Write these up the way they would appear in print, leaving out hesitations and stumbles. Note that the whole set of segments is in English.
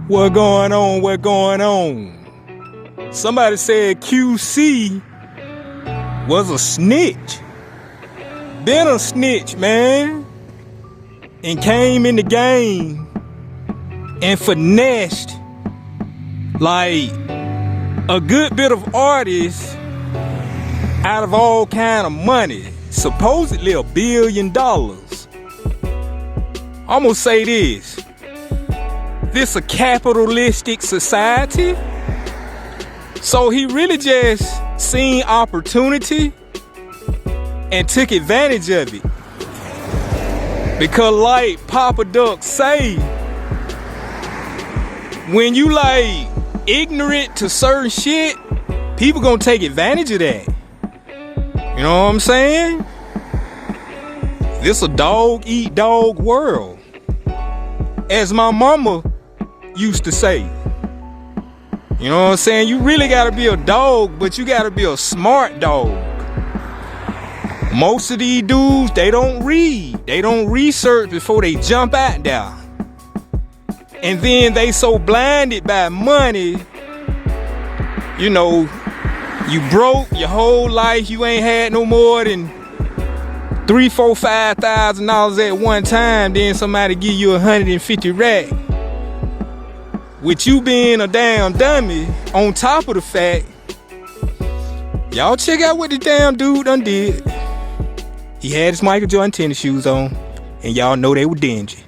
What going on? What going on? Somebody said QC was a snitch. Been a snitch, man. And came in the game and finessed like a good bit of artists out of all kind of money. Supposedly $1 billion. I'm gonna say this. This a capitalistic society. So he really just seen opportunity and took advantage of it. Because like Papa Duck say, when you like ignorant to certain shit, people gonna take advantage of that. You know what I'm saying? This a dog eat dog world. As my mama used to say. You know what I'm saying? You really gotta be a dog, but you gotta be a smart dog. Most of these dudes, they don't read. They don't research before they jump out there. And then they so blinded by money, you know, you broke your whole life, you ain't had no more than $3,000, $4,000, $5,000 at one time, then somebody give you 150 racks. With you being a damn dummy, on top of the fact, y'all check out what the damn dude done did. He had his Michael Jordan tennis shoes on, and y'all know they were dingy.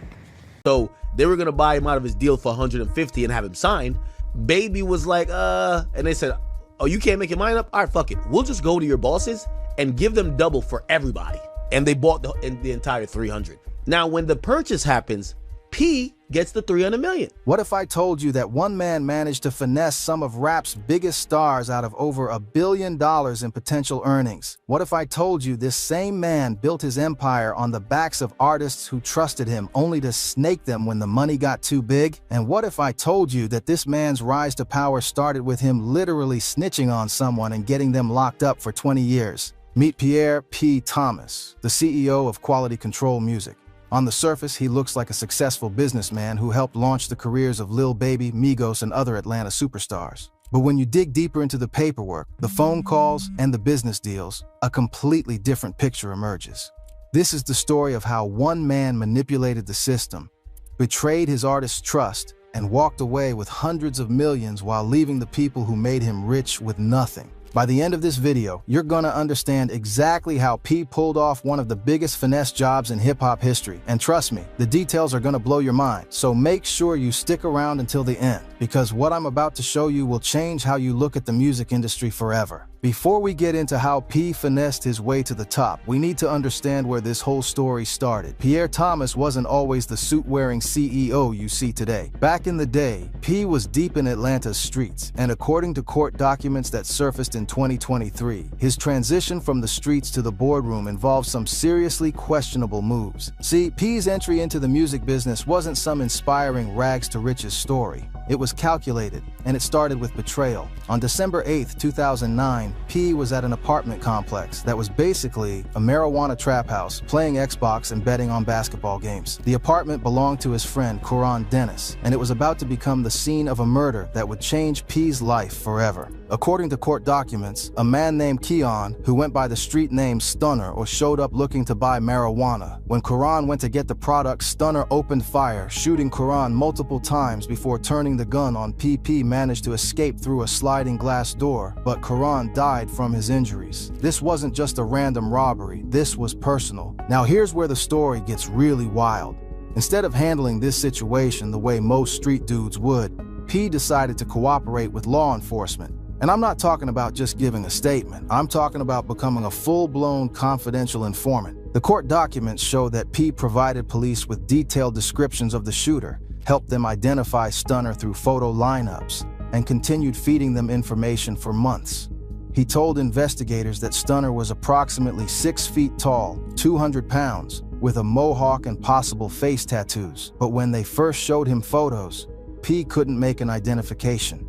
So they were gonna buy him out of his deal for 150 and have him signed. Baby was like, and they said, oh, you can't make your mind up? All right, fuck it. We'll just go to your bosses and give them double for everybody. And they bought the entire 300. Now, when the purchase happens, P gets the 300 million. What if I told you that one man managed to finesse some of rap's biggest stars out of over $1 billion in potential earnings? What if I told you this same man built his empire on the backs of artists who trusted him only to snake them when the money got too big? And what if I told you that this man's rise to power started with him literally snitching on someone and getting them locked up for 20 years? Meet Pierre P. Thomas, the CEO of Quality Control Music. On the surface, he looks like a successful businessman who helped launch the careers of Lil Baby, Migos, and other Atlanta superstars. But when you dig deeper into the paperwork, the phone calls, and the business deals, a completely different picture emerges. This is the story of how one man manipulated the system, betrayed his artist's trust, and walked away with hundreds of millions while leaving the people who made him rich with nothing. By the end of this video, you're gonna understand exactly how P pulled off one of the biggest finesse jobs in hip-hop history. And trust me, the details are gonna blow your mind. So make sure you stick around until the end, because what I'm about to show you will change how you look at the music industry forever. Before we get into how P finessed his way to the top, we need to understand where this whole story started. Pierre Thomas wasn't always the suit-wearing CEO you see today. Back in the day, P was deep in Atlanta's streets, and according to court documents that surfaced in 2023, his transition from the streets to the boardroom involved some seriously questionable moves. See, P's entry into the music business wasn't some inspiring rags-to-riches story. It was calculated, and it started with betrayal. On December 8, 2009, P was at an apartment complex that was basically a marijuana trap house, playing Xbox and betting on basketball games. The apartment belonged to his friend, Coron Dennis, and it was about to become the scene of a murder that would change P's life forever. According to court documents, a man named Keon, who went by the street name Stunner, showed up looking to buy marijuana. When Coron went to get the product, Stunner opened fire, shooting Coron multiple times before turning the gun on P. P managed to escape through a sliding glass door, but Coron died from his injuries. This wasn't just a random robbery, this was personal. Now here's where the story gets really wild. Instead of handling this situation the way most street dudes would, P decided to cooperate with law enforcement. And I'm not talking about just giving a statement. I'm talking about becoming a full-blown confidential informant. The court documents show that P provided police with detailed descriptions of the shooter, helped them identify Stunner through photo lineups, and continued feeding them information for months. He told investigators that Stunner was approximately 6 feet tall, 200 pounds, with a mohawk and possible face tattoos. But when they first showed him photos, P couldn't make an identification.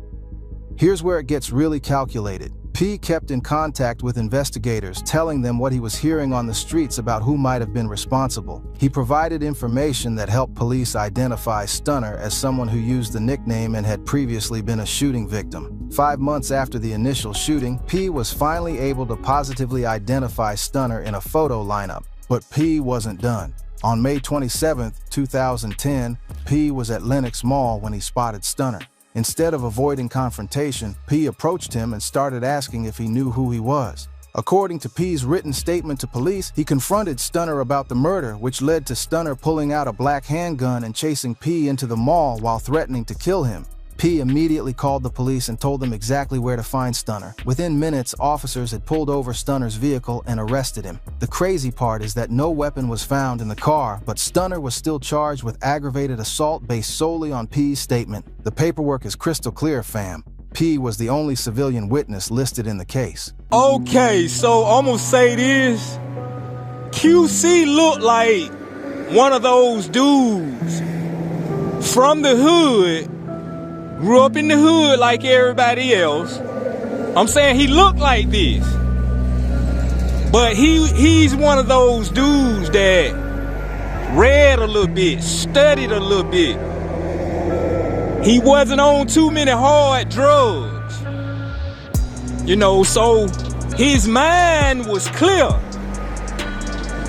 Here's where it gets really calculated. P kept in contact with investigators, telling them what he was hearing on the streets about who might have been responsible. He provided information that helped police identify Stunner as someone who used the nickname and had previously been a shooting victim. 5 months after the initial shooting, P was finally able to positively identify Stunner in a photo lineup. But P wasn't done. On May 27, 2010, P was at Lenox Mall when he spotted Stunner. Instead of avoiding confrontation, P approached him and started asking if he knew who he was. According to P's written statement to police, he confronted Stunner about the murder, which led to Stunner pulling out a black handgun and chasing P into the mall while threatening to kill him. P immediately called the police and told them exactly where to find Stunner. Within minutes, officers had pulled over Stunner's vehicle and arrested him. The crazy part is that no weapon was found in the car, but Stunner was still charged with aggravated assault based solely on P's statement. The paperwork is crystal clear, fam. P was the only civilian witness listed in the case. Okay, so I'm gonna say this. QC looked like one of those dudes from the hood, grew up in the hood like everybody else. I'm saying he looked like this. But he's one of those dudes that read a little bit, studied a little bit. He wasn't on too many hard drugs. You know, so his mind was clear.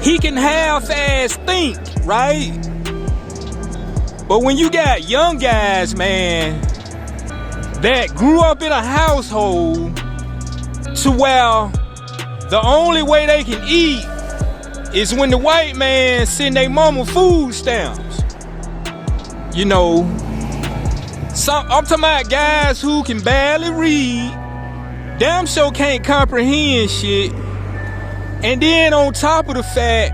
He can half-ass think, right? But when you got young guys, man, that grew up in a household to where the only way they can eat is when the white man send their mama food stamps. You know, I'm talking about guys who can barely read, damn sure can't comprehend shit, and then on top of the fact,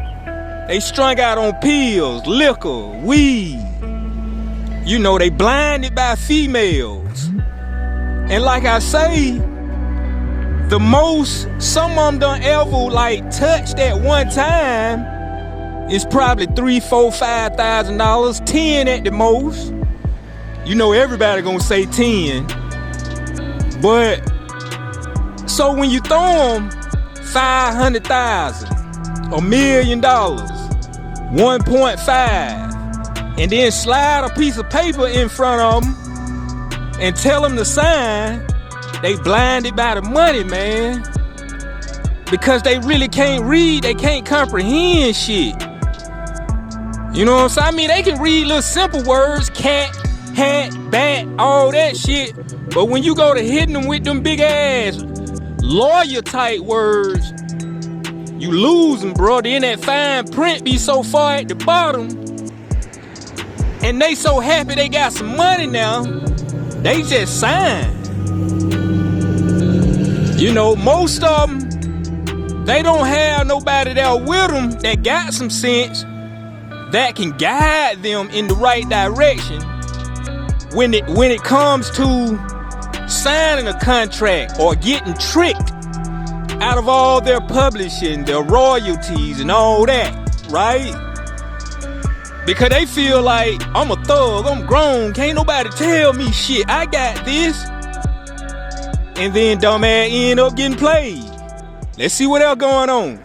they strung out on pills, liquor, weed. You know, they blinded by females. And like I say, the most some of them done ever like touched at one time is probably $3,000, $4,000, $5,000, 10 at the most. You know everybody gonna say 10. But so when you throw them $500,000, $1 million, 1.5, and then slide a piece of paper in front of them and tell them to sign, they blinded by the money, man. Because they really can't read, they can't comprehend shit. You know what I'm saying? I mean, they can read little simple words, cat, hat, bat, all that shit. But when you go to hitting them with them big ass lawyer type words, you lose them, bro. Then that fine print be so far at the bottom, and they so happy they got some money now, they just sign. You know, most of them, they don't have nobody there with them that got some sense that can guide them in the right direction when it comes to signing a contract or getting tricked out of all their publishing, their royalties and all that, right? Because they feel like, I'm a thug, I'm grown, can't nobody tell me shit, I got this. And then dumbass end up getting played. Let's see what else going on.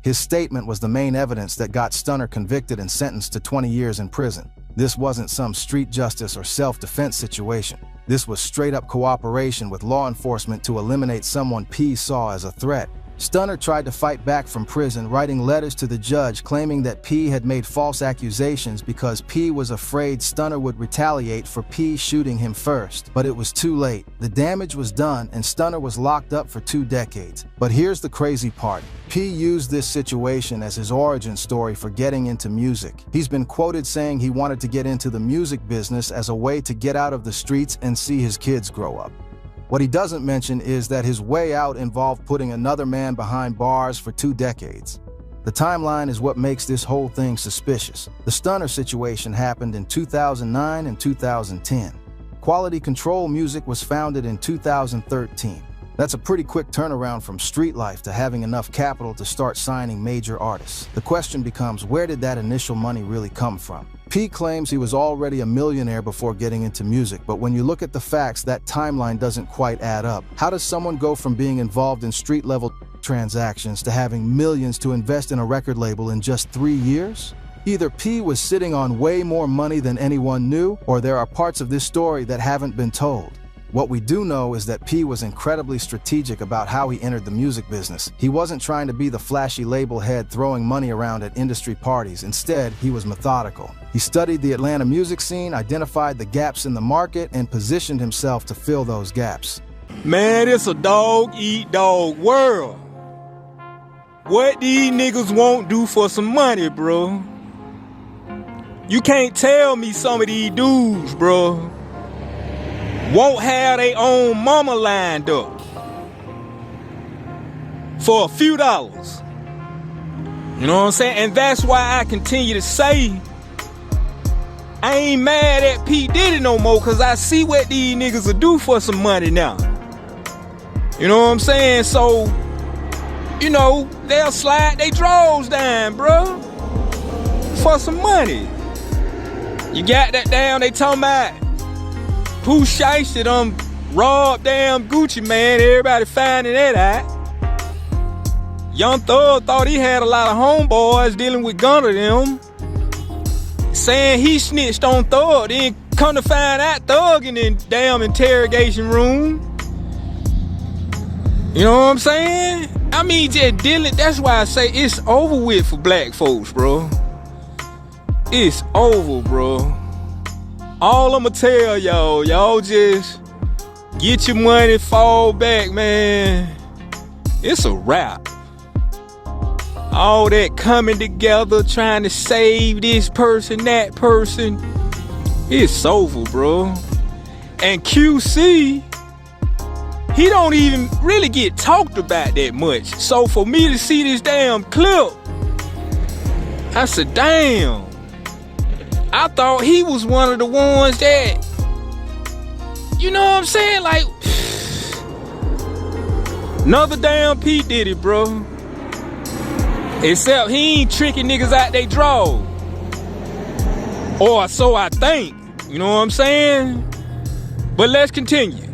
His statement was the main evidence that got Stunner convicted and sentenced to 20 years in prison. This wasn't some street justice or self-defense situation. This was straight-up cooperation with law enforcement to eliminate someone P saw as a threat. Stunner tried to fight back from prison, writing letters to the judge claiming that P had made false accusations because P was afraid Stunner would retaliate for P shooting him first. But it was too late. The damage was done and Stunner was locked up for 2 decades. But here's the crazy part. P used this situation as his origin story for getting into music. He's been quoted saying he wanted to get into the music business as a way to get out of the streets and see his kids grow up. What he doesn't mention is that his way out involved putting another man behind bars for 2 decades. The timeline is what makes this whole thing suspicious. The Stunner situation happened in 2009 and 2010. Quality Control Music was founded in 2013. That's a pretty quick turnaround from street life to having enough capital to start signing major artists. The question becomes, where did that initial money really come from? P P claims he was already a millionaire before getting into music, but when you look at the facts, that timeline doesn't quite add up. How does someone go from being involved in street-level transactions to having millions to invest in a record label in just 3 years? Either P was sitting on way more money than anyone knew, or there are parts of this story that haven't been told. What we do know is that P was incredibly strategic about how he entered the music business. He wasn't trying to be the flashy label head throwing money around at industry parties. Instead, he was methodical. He studied the Atlanta music scene, identified the gaps in the market, and positioned himself to fill those gaps. Man, it's a dog-eat-dog world. What these niggas won't do for some money, bro? You can't tell me some of these dudes, bro, won't have their own mama lined up for a few dollars. You know what I'm saying? And that's why I continue to say I ain't mad at P. Diddy no more, because I see what these niggas will do for some money now. You know what I'm saying? So, you know, they'll slide their drawers down, bro, for some money. You got that down, they talking about who shiesty them robbed damn Gucci man. Everybody finding that out. Young Thug thought he had a lot of homeboys dealing with Gunna them, saying he snitched on Thug. Then come to find out Thug in the damn interrogation room. You know what I'm saying? I mean, just dealing. That's why I say it's over with for black folks, bro. It's over, bro. All I'ma tell y'all just get your money, fall back, man. It's a wrap. All that coming together, trying to save this person, that person, it's over, bro. And QC, he don't even really get talked about that much. So for me to see this damn clip, I said, damn. I thought he was one of the ones that, you know what I'm saying? Like, another damn P. Diddy, bro. Except he ain't tricking niggas out they draw. Or so I think. You know what I'm saying? But let's continue.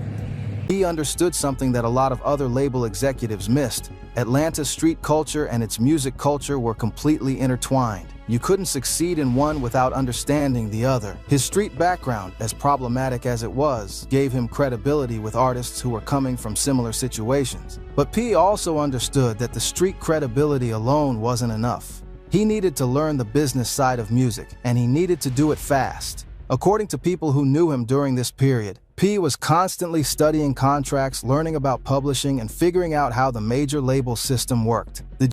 He understood something that a lot of other label executives missed. Atlanta's street culture and its music culture were completely intertwined. You couldn't succeed in one without understanding the other. His street background, as problematic as it was, gave him credibility with artists who were coming from similar situations. But P also understood that the street credibility alone wasn't enough. He needed to learn the business side of music, and he needed to do it fast. According to people who knew him during this period, P was constantly studying contracts, learning about publishing, and figuring out how the major label system worked. The